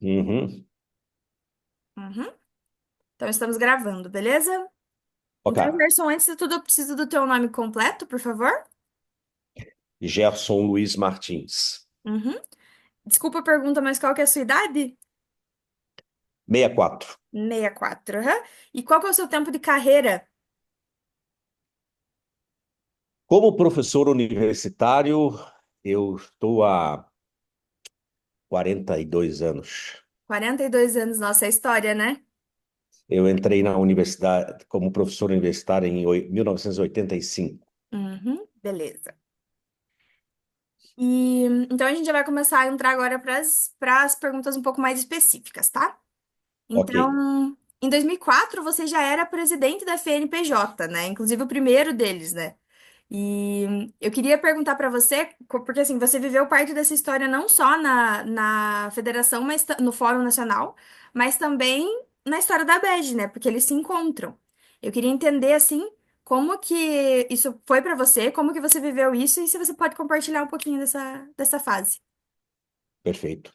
Uhum. Uhum. Então estamos gravando, beleza? Ok. Então, Gerson, antes de tudo, eu preciso do teu nome completo, por favor. Gerson Luiz Martins. Uhum. Desculpa a pergunta, mas qual que é a sua idade? 64. 64. Aham. E qual que é o seu tempo de carreira? Como professor universitário, eu estou há 42 anos. 42 anos, nossa, é história, né? Eu entrei na universidade como professor universitário em 1985. Uhum. Beleza. E então a gente já vai começar a entrar agora para as perguntas um pouco mais específicas, tá? Ok, Então, em 2004, você já era presidente da FNPJ, né? Inclusive o primeiro deles, né? E eu queria perguntar para você, porque assim, você viveu parte dessa história não só na federação, mas no Fórum Nacional, mas também na história da ABED, né? Porque eles se encontram. Eu queria entender, assim, como que isso foi para você, como que você viveu isso e se você pode compartilhar um pouquinho dessa fase. perfeito.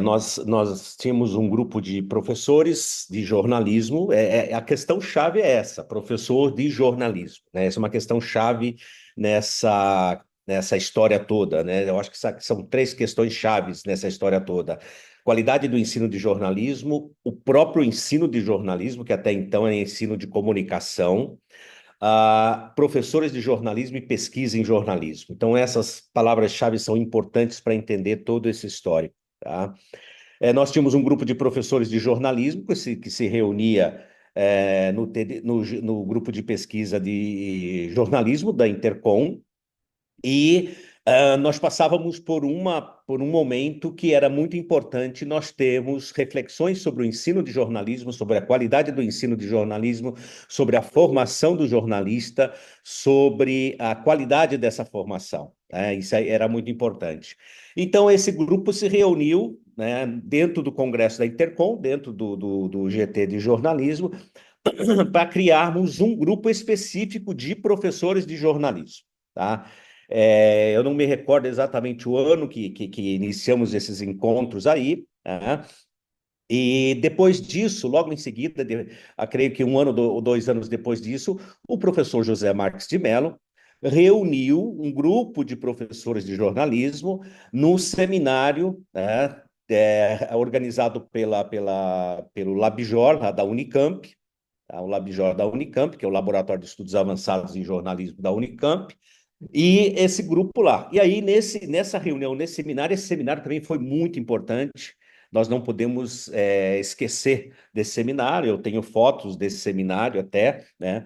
Nós tínhamos um grupo de professores de jornalismo. A questão-chave é essa, professor de jornalismo, né? Essa é uma questão-chave nessa história toda, né? Eu acho que são três questões chaves nessa história toda. Qualidade do ensino de jornalismo, o próprio ensino de jornalismo, que até então é ensino de comunicação, professores de jornalismo e pesquisa em jornalismo. Então, essas palavras-chave são importantes para entender todo esse histórico, tá? Nós tínhamos um grupo de professores de jornalismo que se reunia no grupo de pesquisa de jornalismo da Intercom, e nós passávamos por um momento que era muito importante nós termos reflexões sobre o ensino de jornalismo, sobre a qualidade do ensino de jornalismo, sobre a formação do jornalista, sobre a qualidade dessa formação, né? Isso aí era muito importante. Então, esse grupo se reuniu, né, dentro do Congresso da Intercom, dentro do GT de jornalismo, para criarmos um grupo específico de professores de jornalismo, tá? Eu não me recordo exatamente o ano que iniciamos esses encontros aí, né? E depois disso, logo em seguida, creio que um ano ou 2 anos depois disso, o professor José Marques de Mello reuniu um grupo de professores de jornalismo num seminário, né, organizado pelo Labjor, lá da Unicamp, tá? O Labjor da Unicamp, que é o Laboratório de Estudos Avançados em Jornalismo da Unicamp, e esse grupo lá. E aí, nessa reunião, nesse seminário, esse seminário também foi muito importante. Nós não podemos esquecer desse seminário. Eu tenho fotos desse seminário até, né?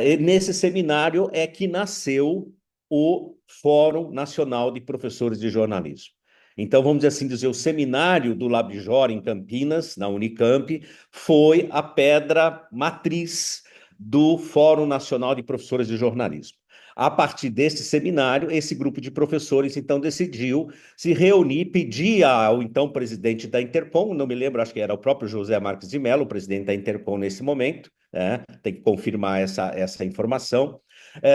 E nesse seminário é que nasceu o Fórum Nacional de Professores de Jornalismo. Então, vamos dizer, o seminário do Labjor em Campinas, na Unicamp, foi a pedra matriz do Fórum Nacional de Professores de Jornalismo. A partir desse seminário, esse grupo de professores então decidiu se reunir, pedir ao então presidente da Intercom, não me lembro, acho que era o próprio José Marques de Mello, o presidente da Intercom nesse momento, né? Tem que confirmar essa informação,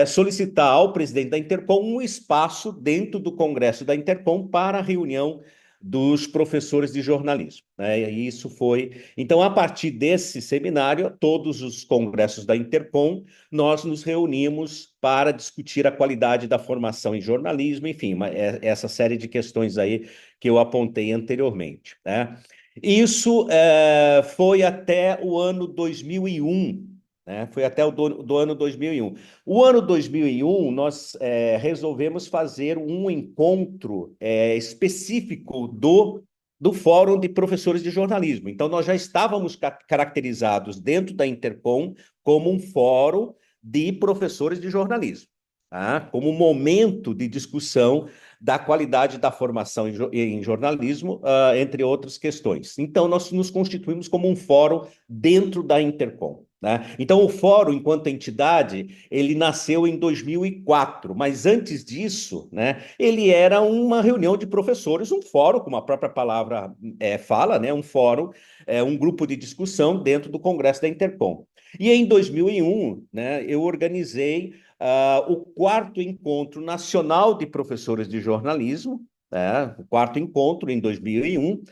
solicitar ao presidente da Intercom um espaço dentro do Congresso da Intercom para a reunião dos professores de jornalismo, né? E isso foi. Então, a partir desse seminário, todos os congressos da Intercom, nós nos reunimos para discutir a qualidade da formação em jornalismo, enfim, essa série de questões aí que eu apontei anteriormente, né? Isso foi até o ano 2001, né? Foi até do ano 2001. O ano 2001, nós resolvemos fazer um encontro específico do Fórum de Professores de Jornalismo. Então, nós já estávamos caracterizados dentro da Intercom como um fórum de professores de jornalismo, tá? Como um momento de discussão da qualidade da formação em jornalismo, entre outras questões. Então, nós nos constituímos como um fórum dentro da Intercom, né? Então, o fórum, enquanto entidade, ele nasceu em 2004, mas antes disso, né, ele era uma reunião de professores, um fórum, como a própria palavra fala, né, um fórum, um grupo de discussão dentro do Congresso da Intercom. E em 2001, né, eu organizei o quarto encontro nacional de professores de jornalismo, né? O quarto encontro em 2001.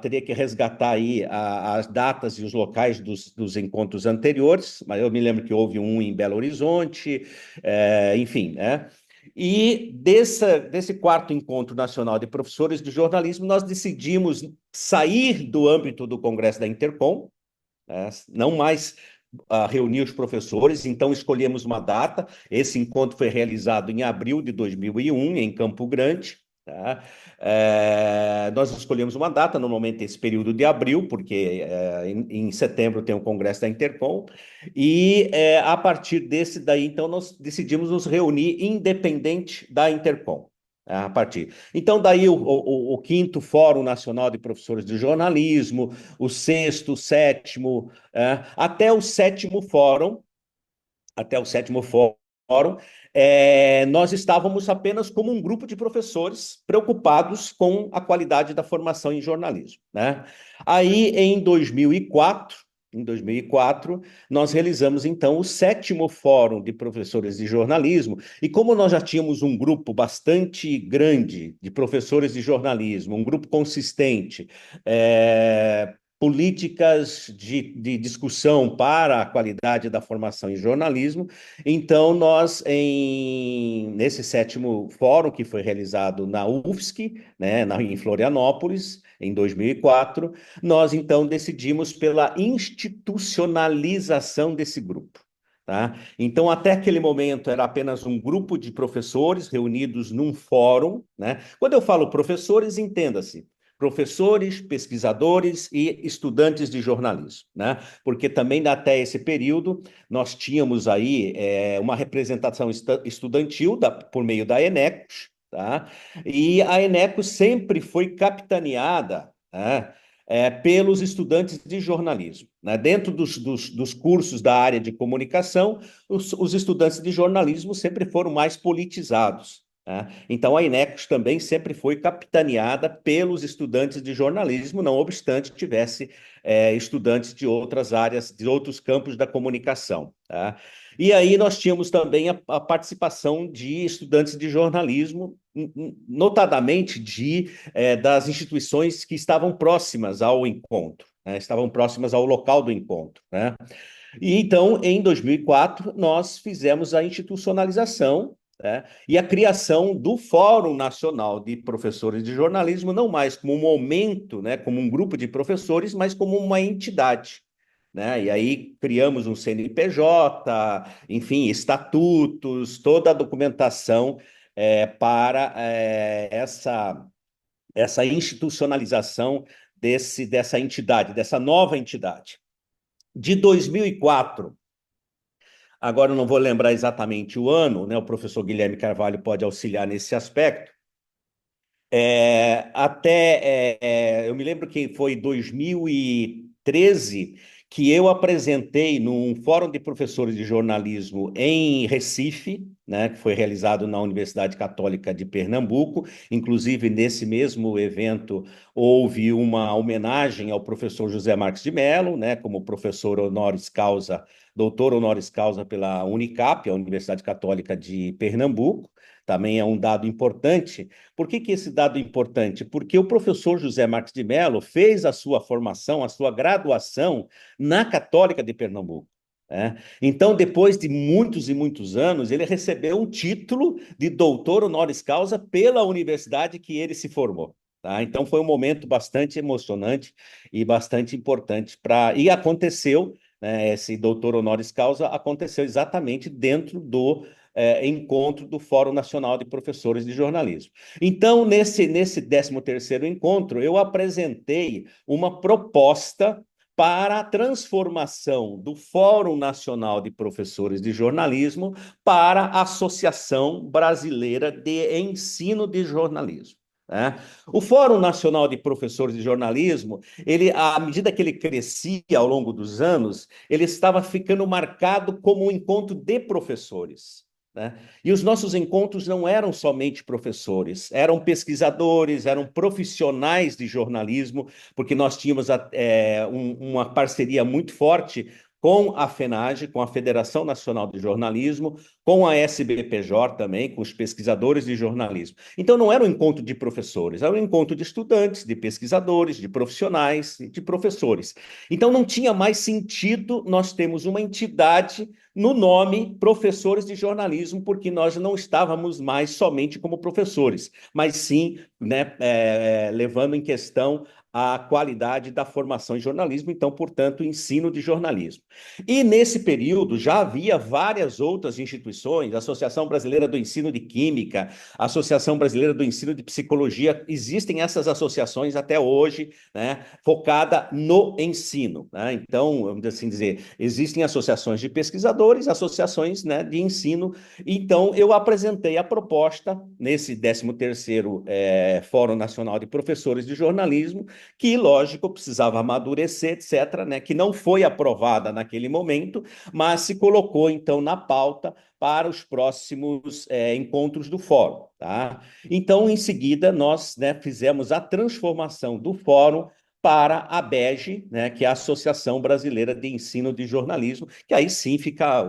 Teria que resgatar aí as datas e os locais dos encontros anteriores, mas eu me lembro que houve um em Belo Horizonte, enfim, né? E desse quarto encontro nacional de professores de jornalismo, nós decidimos sair do âmbito do Congresso da Intercom, né? Não mais reunir os professores, então escolhemos uma data. Esse encontro foi realizado em abril de 2001, em Campo Grande. Tá? Nós escolhemos uma data, normalmente esse período de abril, porque em setembro tem o Congresso da Intercom, e a partir desse daí, então, nós decidimos nos reunir independente da Intercom. A partir. Então, daí o quinto Fórum Nacional de Professores de Jornalismo, o sexto, o sétimo, até o sétimo fórum, até o sétimo fórum, nós estávamos apenas como um grupo de professores preocupados com a qualidade da formação em jornalismo, né? Aí, em 2004, nós realizamos, então, o sétimo Fórum de Professores de Jornalismo, e como nós já tínhamos um grupo bastante grande de professores de jornalismo, um grupo consistente, políticas de discussão para a qualidade da formação em jornalismo. Então, nesse sétimo fórum, que foi realizado na UFSC, né, em Florianópolis, em 2004, nós, então, decidimos pela institucionalização desse grupo. Tá? Então, até aquele momento, era apenas um grupo de professores reunidos num fórum, né? Quando eu falo professores, entenda-se, professores, pesquisadores e estudantes de jornalismo, né? Porque também até esse período nós tínhamos aí uma representação estudantil por meio da Enecos, tá? E a Enecos sempre foi capitaneada, né, pelos estudantes de jornalismo, né? Dentro dos cursos da área de comunicação, os estudantes de jornalismo sempre foram mais politizados, né? Então, a Inecos também sempre foi capitaneada pelos estudantes de jornalismo, não obstante tivesse estudantes de outras áreas, de outros campos da comunicação. Tá? E aí nós tínhamos também a participação de estudantes de jornalismo, notadamente das instituições que estavam próximas ao encontro, né? Estavam próximas ao local do encontro, né? E então, em 2004, nós fizemos a institucionalização, né, e a criação do Fórum Nacional de Professores de Jornalismo, não mais como um momento, né, como um grupo de professores, mas como uma entidade. Né? E aí criamos um CNPJ, enfim, estatutos, toda a documentação para essa institucionalização dessa entidade, dessa nova entidade. De 2004, agora eu não vou lembrar exatamente o ano, né? O professor Guilherme Carvalho pode auxiliar nesse aspecto. Eu me lembro que foi em 2013 que eu apresentei num fórum de professores de jornalismo em Recife, né, que foi realizado na Universidade Católica de Pernambuco. Inclusive, nesse mesmo evento, houve uma homenagem ao professor José Marques de Mello, né, como professor honoris causa, doutor honoris causa pela Unicap, a Universidade Católica de Pernambuco. Também é um dado importante. Por que esse dado é importante? Porque o professor José Marques de Mello fez a sua formação, a sua graduação na Católica de Pernambuco. Né? Então, depois de muitos e muitos anos, ele recebeu um título de doutor honoris causa pela universidade que ele se formou. Tá? Então, foi um momento bastante emocionante e bastante importante para. E aconteceu, né, esse doutor honoris causa aconteceu exatamente dentro do encontro do Fórum Nacional de Professores de Jornalismo. Então, nesse 13º encontro, eu apresentei uma proposta para a transformação do Fórum Nacional de Professores de Jornalismo para a Associação Brasileira de Ensino de Jornalismo. Né? O Fórum Nacional de Professores de Jornalismo, à medida que ele crescia ao longo dos anos, ele estava ficando marcado como um encontro de professores. Né? E os nossos encontros não eram somente professores, eram pesquisadores, eram profissionais de jornalismo, porque nós tínhamos uma parceria muito forte com a FENAGE, com a Federação Nacional de Jornalismo, com a SBPJ também, com os pesquisadores de jornalismo. Então, não era um encontro de professores, era um encontro de estudantes, de pesquisadores, de profissionais, de professores. Então, não tinha mais sentido nós termos uma entidade no nome professores de jornalismo, porque nós não estávamos mais somente como professores, mas sim, né, levando em questão a qualidade da formação em jornalismo, então, portanto, ensino de jornalismo. E nesse período já havia várias outras instituições, a Associação Brasileira do Ensino de Química, a Associação Brasileira do Ensino de Psicologia, existem essas associações até hoje, né, focada no ensino, né? Então, vamos assim dizer, existem associações de pesquisadores, associações, né, de ensino. Então, eu apresentei a proposta nesse 13º Fórum Nacional de Professores de Jornalismo, que, lógico, precisava amadurecer, etc., né, que não foi aprovada naquele momento, mas se colocou, então, na pauta para os próximos encontros do fórum. Tá? Então, em seguida, nós, né, fizemos a transformação do fórum para a ABEG, né, que é a Associação Brasileira de Ensino de Jornalismo, que aí sim fica,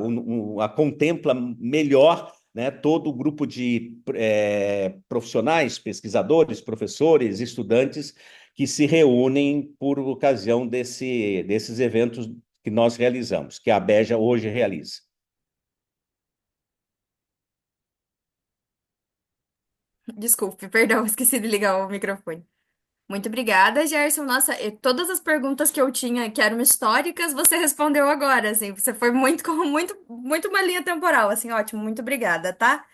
contempla melhor, né, todo o grupo de profissionais, pesquisadores, professores, estudantes que se reúnem por ocasião desses eventos que nós realizamos, que a Beja hoje realiza. Desculpe, perdão, esqueci de ligar o microfone. Muito obrigada, Gerson. Nossa, todas as perguntas que eu tinha, que eram históricas, você respondeu agora, assim. Você foi muito, muito uma linha temporal, assim, ótimo. Muito obrigada, tá?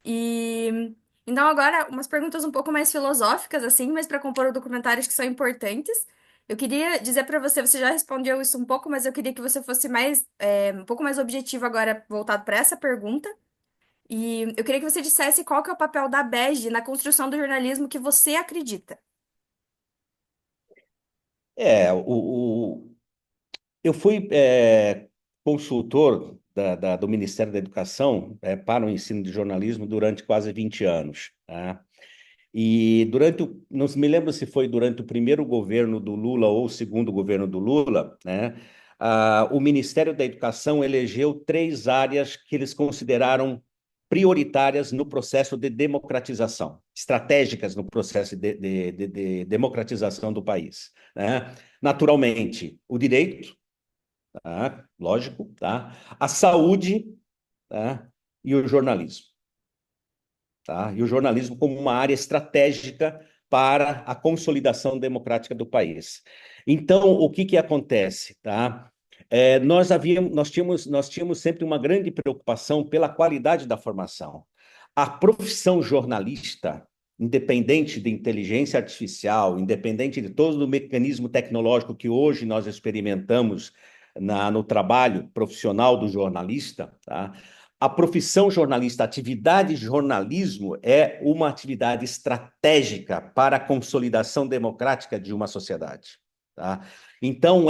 E então agora umas perguntas um pouco mais filosóficas, assim, mas para compor o documentário acho que são importantes. Eu queria dizer para você, você já respondeu isso um pouco, mas eu queria que você fosse mais, um pouco mais objetivo agora, voltado para essa pergunta. E eu queria que você dissesse qual que é o papel da BEG na construção do jornalismo que você acredita. É, eu fui consultor do Ministério da Educação para o ensino de jornalismo durante quase 20 anos. Tá? E não me lembro se foi durante o primeiro governo do Lula ou o segundo governo do Lula, né? O Ministério da Educação elegeu 3 áreas que eles consideraram prioritárias no processo de democratização, estratégicas no processo de democratização do país, né? Naturalmente, o direito, tá? Lógico, tá? A saúde, tá? E o jornalismo. Tá? E o jornalismo como uma área estratégica para a consolidação democrática do país. Então, o que que acontece? Tá? Nós tínhamos sempre uma grande preocupação pela qualidade da formação. A profissão jornalista, independente de inteligência artificial, independente de todo o mecanismo tecnológico que hoje nós experimentamos no trabalho profissional do jornalista, tá? A profissão jornalista, a atividade jornalismo é uma atividade estratégica para a consolidação democrática de uma sociedade. Tá? Então,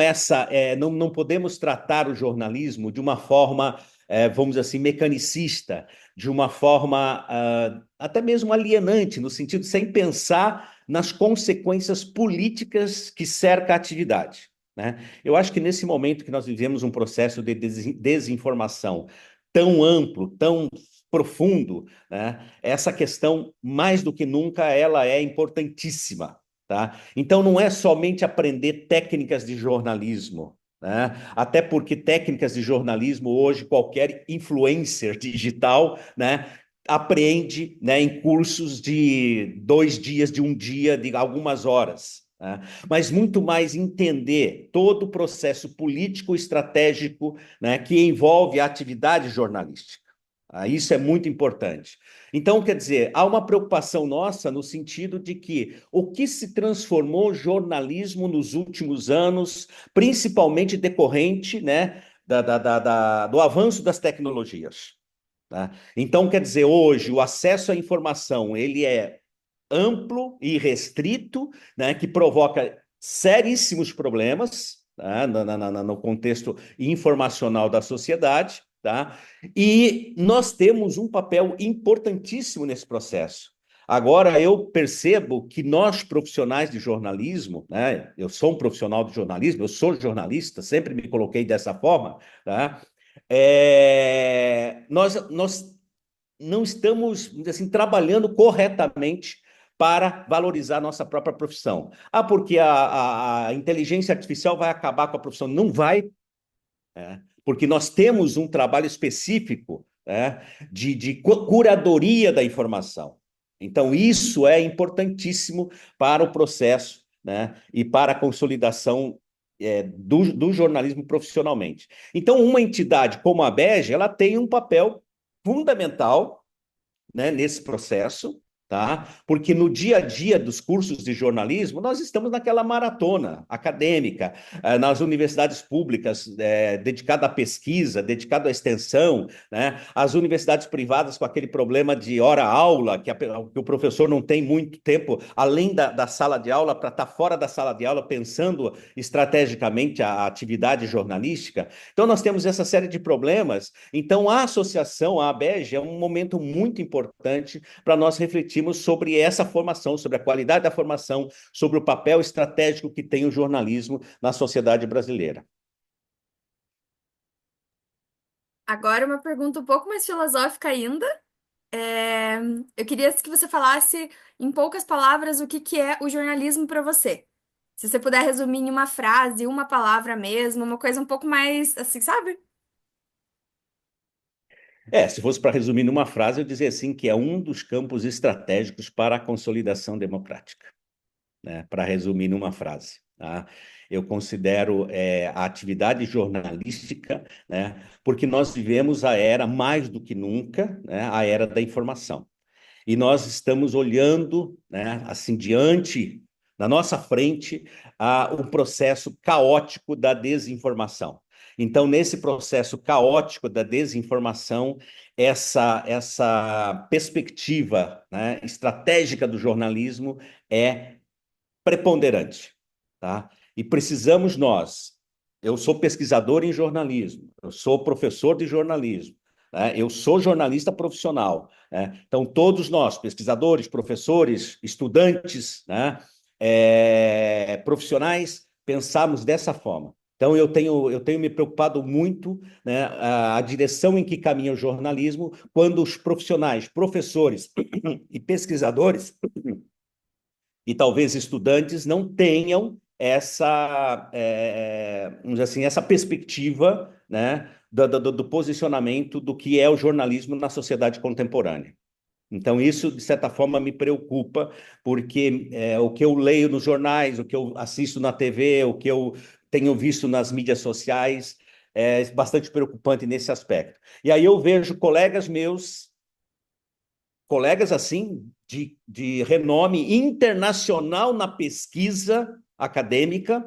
não podemos tratar o jornalismo de uma forma, vamos dizer assim, mecanicista, de uma forma até mesmo alienante, no sentido sem pensar nas consequências políticas que cercam a atividade. Né? Eu acho que nesse momento que nós vivemos um processo de desinformação tão amplo, tão profundo, né? Essa questão, mais do que nunca, ela é importantíssima. Tá? Então, não é somente aprender técnicas de jornalismo, né? Até porque técnicas de jornalismo, hoje, qualquer influencer digital, né, aprende, né, em cursos de 2 dias, de um dia, de algumas horas. Né? Mas muito mais entender todo o processo político estratégico, né, que envolve a atividade jornalística. Isso é muito importante. Então, quer dizer, há uma preocupação nossa no sentido de que o que se transformou jornalismo nos últimos anos, principalmente decorrente, né, do avanço das tecnologias. Tá? Então, quer dizer, hoje o acesso à informação ele é amplo e restrito, né, que provoca seríssimos problemas, tá, no contexto informacional da sociedade. Tá? E nós temos um papel importantíssimo nesse processo. Agora, eu percebo que nós, profissionais de jornalismo, né, eu sou um profissional de jornalismo, eu sou jornalista, sempre me coloquei dessa forma, tá? Nós não estamos assim, trabalhando corretamente para valorizar a nossa própria profissão. Ah, porque a inteligência artificial vai acabar com a profissão. Não vai, porque nós temos um trabalho específico, né, de curadoria da informação. Então, isso é importantíssimo para o processo, né, e para a consolidação do jornalismo profissionalmente. Então, uma entidade como a BEG, ela tem um papel fundamental, né, nesse processo, tá? Porque no dia a dia dos cursos de jornalismo, nós estamos naquela maratona acadêmica, nas universidades públicas, dedicada à pesquisa, dedicada à extensão, né? As universidades privadas com aquele problema de hora-aula, que o professor não tem muito tempo, além da sala de aula, para estar fora da sala de aula, pensando estrategicamente a atividade jornalística. Então, nós temos essa série de problemas. Então, a associação, a ABEG, é um momento muito importante para nós refletirmos sobre essa formação, sobre a qualidade da formação, sobre o papel estratégico que tem o jornalismo na sociedade brasileira. Agora, uma pergunta um pouco mais filosófica ainda. É, eu queria que você falasse, em poucas palavras, o que que é o jornalismo para você. Se você puder resumir em uma frase, uma palavra mesmo, uma coisa um pouco mais assim, sabe? Se fosse para resumir numa frase, eu dizer assim que é um dos campos estratégicos para a consolidação democrática, né? Para resumir numa frase, tá? Eu considero a atividade jornalística, né? Porque nós vivemos a era, mais do que nunca, né? A era da informação. E nós estamos olhando, né, assim, diante, na nossa frente, um processo caótico da desinformação. Então, nesse processo caótico da desinformação, essa perspectiva, né, estratégica do jornalismo é preponderante, tá? E precisamos nós. Eu sou pesquisador em jornalismo, eu sou professor de jornalismo, né? Eu sou jornalista profissional, né? Então, todos nós, pesquisadores, professores, estudantes, né, profissionais, pensamos dessa forma. Então, eu tenho me preocupado muito, né, a direção em que caminha o jornalismo, quando os profissionais, professores e pesquisadores e talvez estudantes não tenham vamos dizer assim, essa perspectiva, né, do posicionamento do que é o jornalismo na sociedade contemporânea. Então, isso, de certa forma, me preocupa, porque o que eu leio nos jornais, o que eu assisto na TV, o que eu tenho visto nas mídias sociais, é bastante preocupante nesse aspecto. E aí eu vejo colegas assim de renome internacional na pesquisa acadêmica,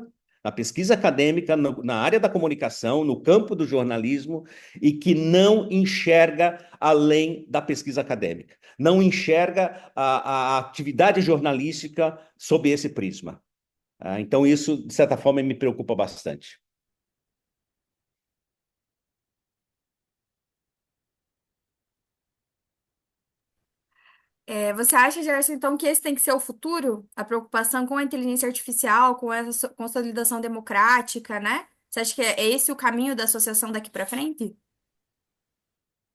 na área da comunicação, no campo do jornalismo, e que não enxerga além da pesquisa acadêmica, não enxerga a atividade jornalística sob esse prisma. Então, isso, de certa forma, me preocupa bastante. Você acha, Gerson, então, que esse tem que ser o futuro? A preocupação com a inteligência artificial, com essa consolidação democrática, né? Você acha que é esse o caminho da associação daqui para frente?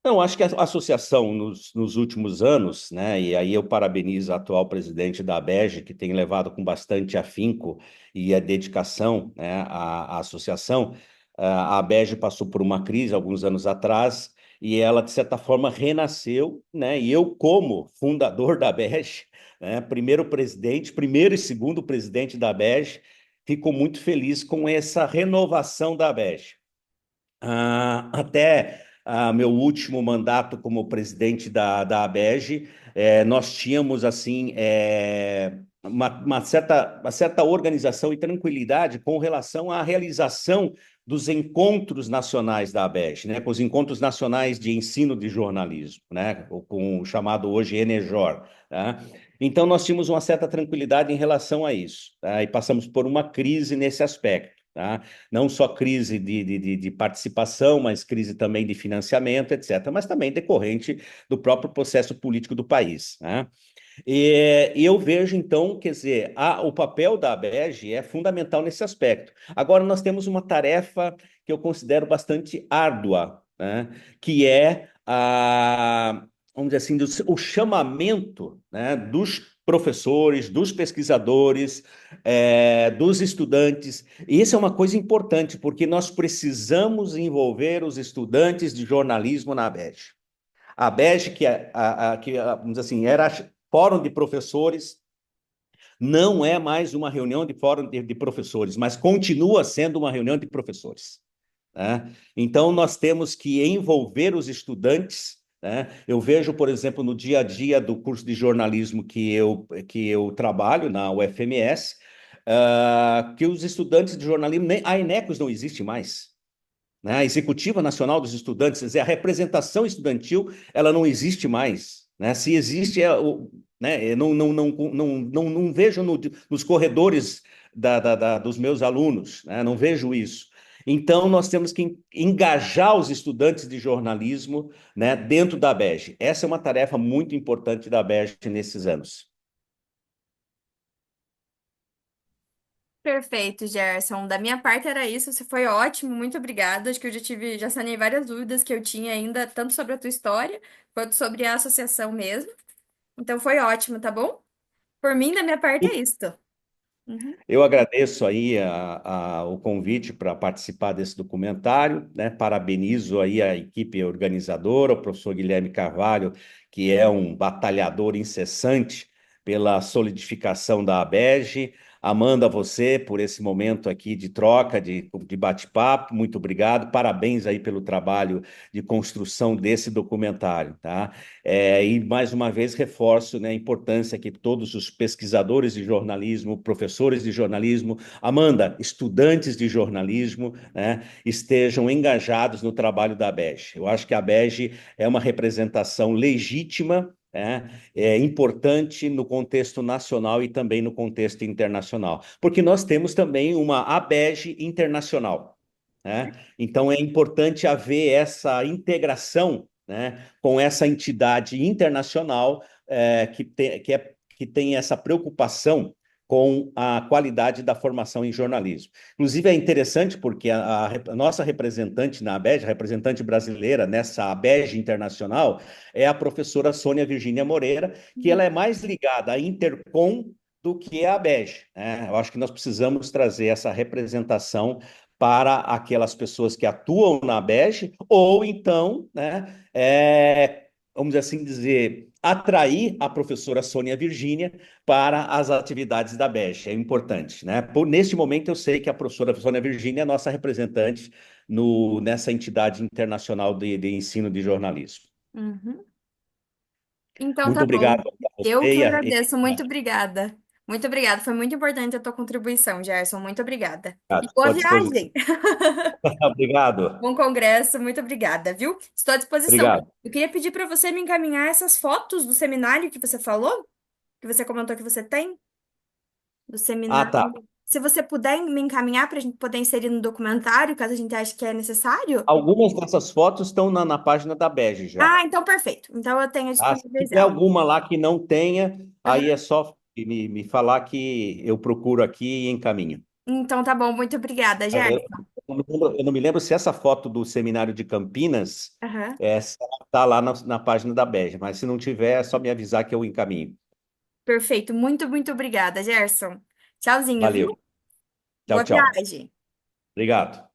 Não, acho que a associação nos últimos anos, né, e aí eu parabenizo a atual presidente da ABEG, que tem levado com bastante afinco e a dedicação, né, à associação. A ABEG passou por uma crise alguns anos atrás e ela, de certa forma, renasceu, né, e eu, como fundador da ABEG, né, primeiro presidente, primeiro e segundo presidente da ABEG, fico muito feliz com essa renovação da ABEG. Até meu último mandato como presidente da ABEG, nós tínhamos assim uma certa organização e tranquilidade com relação à realização dos encontros nacionais da ABEG, né, com os encontros nacionais de ensino de jornalismo, né, com o chamado hoje Enejor, tá? Então nós tínhamos uma certa tranquilidade em relação a isso, tá? E passamos por uma crise nesse aspecto. Tá? Não só crise de participação, mas crise também de financiamento, etc., mas também decorrente do próprio processo político do país, né? E eu vejo, então, quer dizer, o papel da ABEG é fundamental nesse aspecto. Agora, nós temos uma tarefa que eu considero bastante árdua, né? Que é vamos dizer assim, o chamamento, né, dos professores, dos pesquisadores, dos estudantes. E isso é uma coisa importante, porque nós precisamos envolver os estudantes de jornalismo na ABEG. A ABEG, vamos dizer assim, era fórum de professores, não é mais uma reunião de fórum de professores, mas continua sendo uma reunião de professores. Né? Então, nós temos que envolver os estudantes. Né? Eu vejo, por exemplo, no dia a dia do curso de jornalismo que eu trabalho na UFMS, que os estudantes de jornalismo, nem a Enecos não existe mais. Né? A Executiva Nacional dos Estudantes, quer dizer, a representação estudantil, ela não existe mais. Né? Se existe, né? Eu não vejo nos corredores dos meus alunos, né? Não vejo isso. Então, nós temos que engajar os estudantes de jornalismo, né, dentro da ABEG. Essa é uma tarefa muito importante da ABEG nesses anos. Perfeito, Gerson. Da minha parte era isso. Você foi ótimo, muito obrigada. Acho que eu já sanei várias dúvidas que eu tinha ainda, tanto sobre a tua história, quanto sobre a associação mesmo. Então foi ótimo, tá bom? Por mim, da minha parte é isso. Uhum. Eu agradeço aí o convite para participar desse documentário, né? Parabenizo aí a equipe organizadora, o professor Guilherme Carvalho, que é um batalhador incessante pela solidificação da ABEG. Amanda, você por esse momento aqui de troca, de bate-papo, muito obrigado. Parabéns aí pelo trabalho de construção desse documentário, tá? E mais uma vez reforço, né, a importância que todos os pesquisadores de jornalismo, professores de jornalismo, Amanda, estudantes de jornalismo, né, estejam engajados no trabalho da ABEG. Eu acho que a ABEG é uma representação legítima, é importante no contexto nacional e também no contexto internacional, porque nós temos também uma ABEG internacional. Né? Então é importante haver essa integração, né, com essa entidade internacional que tem essa preocupação com a qualidade da formação em jornalismo. Inclusive, é interessante porque a nossa representante na ABEG, a representante brasileira nessa ABEG internacional, é a professora Sônia Virgínia Moreira, que ela é mais ligada à Intercom do que à ABEG. Né? Eu acho que nós precisamos trazer essa representação para aquelas pessoas que atuam na ABEG, ou então, né, vamos assim dizer, atrair a professora Sônia Virgínia para as atividades da ABEG. É importante, né? Neste momento, eu sei que a professora Sônia Virgínia é nossa representante nessa entidade internacional de ensino de jornalismo. Uhum. Então Muito tá bom. obrigado a Eu você que e agradeço. Muito obrigada. Muito obrigada. Foi muito importante a tua contribuição, Gerson. Muito obrigada. E boa estou à disposição. viagem. Obrigado. Bom congresso. Muito obrigada, viu? Estou à disposição. Obrigado. Eu queria pedir para você me encaminhar essas fotos do seminário que você falou, que você comentou que você tem, do Ah, tá. seminário. Se você puder me encaminhar para a gente poder inserir no documentário, caso a gente ache que é necessário. Algumas dessas fotos estão na página da BEG já. Ah, então perfeito. Então eu tenho Ah, se disponíveis tiver ela. alguma lá que não tenha, aí Aham. é só me falar que eu procuro aqui e encaminho. Então tá bom. Muito obrigada, Eu, Gerson. eu não me lembro se essa foto do seminário de Campinas Aham. está lá na página da BEG, mas se não tiver, é só me avisar que eu encaminho. Perfeito. Muito, muito obrigada, Gerson. Tchauzinho, Valeu. viu? Tchau, Boa tchau. viagem. Obrigado.